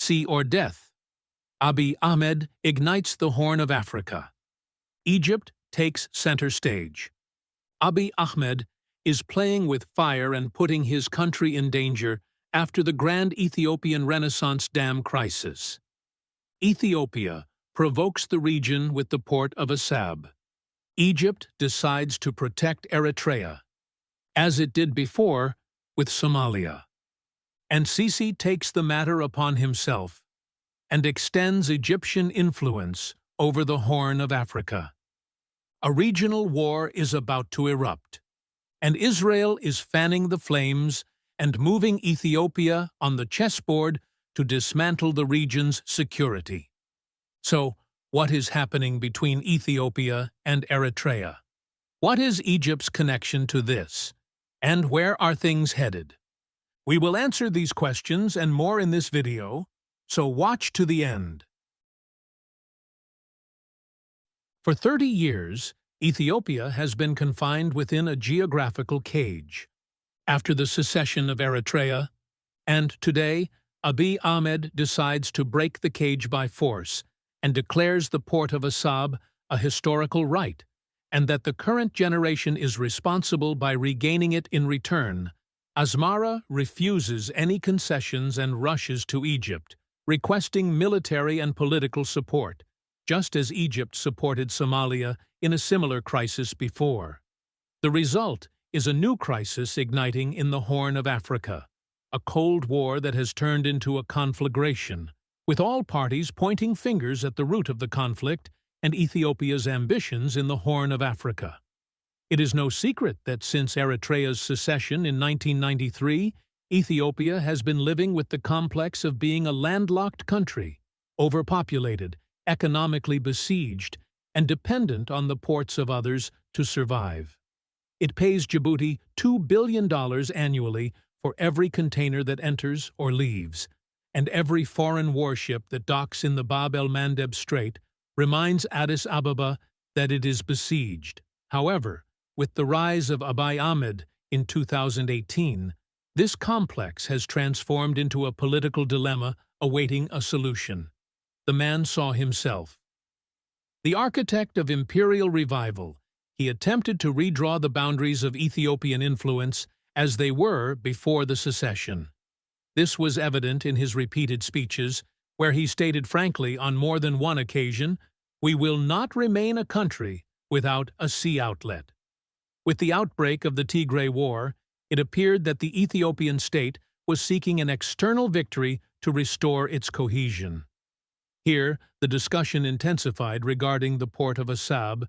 sea or death. Abiy Ahmed ignites the Horn of Africa. Egypt takes center stage. Abiy Ahmed is playing with fire and putting his country in danger after the Grand Ethiopian Renaissance Dam crisis. Ethiopia provokes the region with the port of Assab. Egypt decides to protect Eritrea, as it did before with Somalia. And Sisi takes the matter upon himself and extends Egyptian influence over the Horn of Africa. A regional war is about to erupt, and Israel is fanning the flames and moving Ethiopia on the chessboard to dismantle the region's security. So, what is happening between Ethiopia and Eritrea? What is Egypt's connection to this? And where are things headed? We will answer these questions and more in this video, so watch to the end. For 30 years, Ethiopia has been confined within a geographical cage. After the secession of Eritrea, and today, Abiy Ahmed decides to break the cage by force and declares the port of Assab a historical right, and that the current generation is responsible by regaining it in return. Asmara refuses any concessions and rushes to Egypt, requesting military and political support, just as Egypt supported Somalia in a similar crisis before. The result is a new crisis igniting in the Horn of Africa, a Cold War that has turned into a conflagration, with all parties pointing fingers at the root of the conflict and Ethiopia's ambitions in the Horn of Africa. It is no secret that since Eritrea's secession in 1993, Ethiopia has been living with the complex of being a landlocked country, overpopulated, economically besieged, and dependent on the ports of others to survive. It pays Djibouti $2 billion annually for every container that enters or leaves, and every foreign warship that docks in the Bab el-Mandeb Strait reminds Addis Ababa that it is besieged. However, with the rise of Abiy Ahmed in 2018, this complex has transformed into a political dilemma awaiting a solution. The man saw himself. The architect of Imperial revival, he attempted to redraw the boundaries of Ethiopian influence as they were before the secession. This was evident in his repeated speeches, where he stated frankly on more than one occasion, "We will not remain a country without a sea outlet." With the outbreak of the Tigray War, it appeared that the Ethiopian state was seeking an external victory to restore its cohesion. Here, the discussion intensified regarding the port of Assab,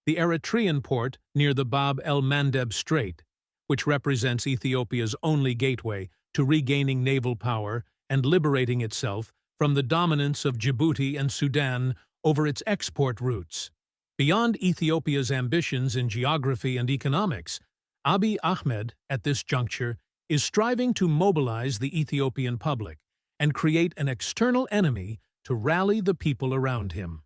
the Eritrean port near the Bab el-Mandeb Strait, which represents Ethiopia's only gateway to regaining naval power and liberating itself from the dominance of Djibouti and Sudan over its export routes. Beyond Ethiopia's ambitions in geography and economics, Abiy Ahmed, at this juncture, is striving to mobilize the Ethiopian public and create an external enemy to rally the people around him.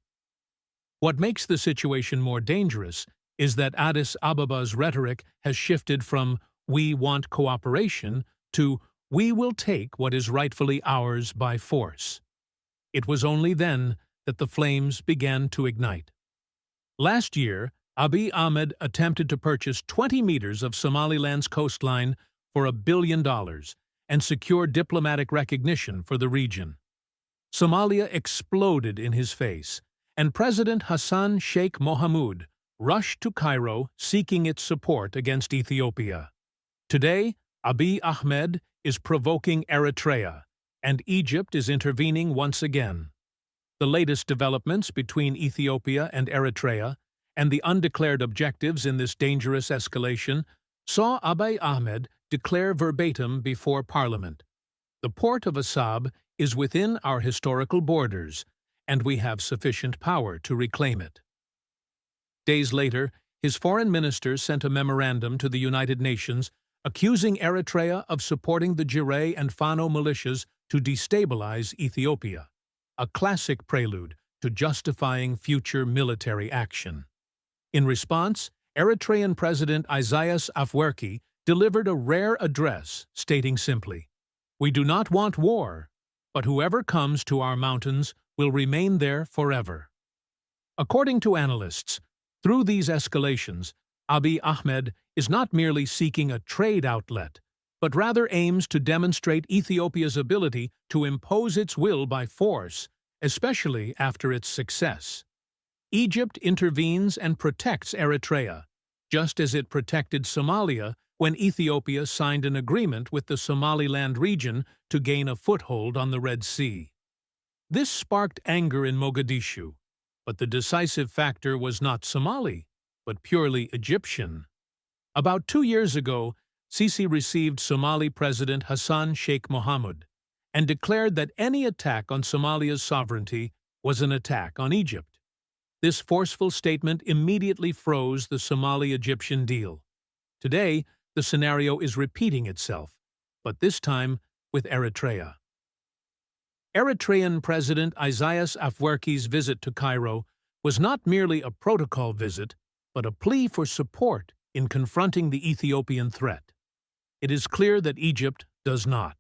What makes the situation more dangerous is that Addis Ababa's rhetoric has shifted from "we want cooperation" to "we will take what is rightfully ours by force." It was only then that the flames began to ignite. Last year, Abiy Ahmed attempted to purchase 20 meters of Somaliland's coastline for $1 billion and secure diplomatic recognition for the region. Somalia exploded in his face, and President Hassan Sheikh Mohamud rushed to Cairo seeking its support against Ethiopia. Today, Abiy Ahmed is provoking Eritrea, and Egypt is intervening once again. The latest developments between Ethiopia and Eritrea, and the undeclared objectives in this dangerous escalation, saw Abiy Ahmed declare verbatim before Parliament, "The port of Assab is within our historical borders, and we have sufficient power to reclaim it." Days later, his foreign minister sent a memorandum to the United Nations accusing Eritrea of supporting the Tigray and Fano militias to destabilize Ethiopia, a classic prelude to justifying future military action. In response, Eritrean President Isaias Afwerki delivered a rare address stating simply, "We do not want war, but whoever comes to our mountains will remain there forever. According to analysts, through these escalations, Abiy Ahmed is not merely seeking a trade outlet, but rather aims to demonstrate Ethiopia's ability to impose its will by force, especially after its success. Egypt intervenes and protects Eritrea, just as it protected Somalia when Ethiopia signed an agreement with the Somaliland region to gain a foothold on the Red Sea. This sparked anger in Mogadishu, but the decisive factor was not Somali, but purely Egyptian. About 2 years ago, Sisi received Somali President Hassan Sheikh Mohamud and declared that any attack on Somalia's sovereignty was an attack on Egypt. This forceful statement immediately froze the Somali-Egyptian deal. Today, the scenario is repeating itself, but this time with Eritrea. Eritrean President Isaias Afwerki's visit to Cairo was not merely a protocol visit, but a plea for support in confronting the Ethiopian threat. It is clear that Egypt does not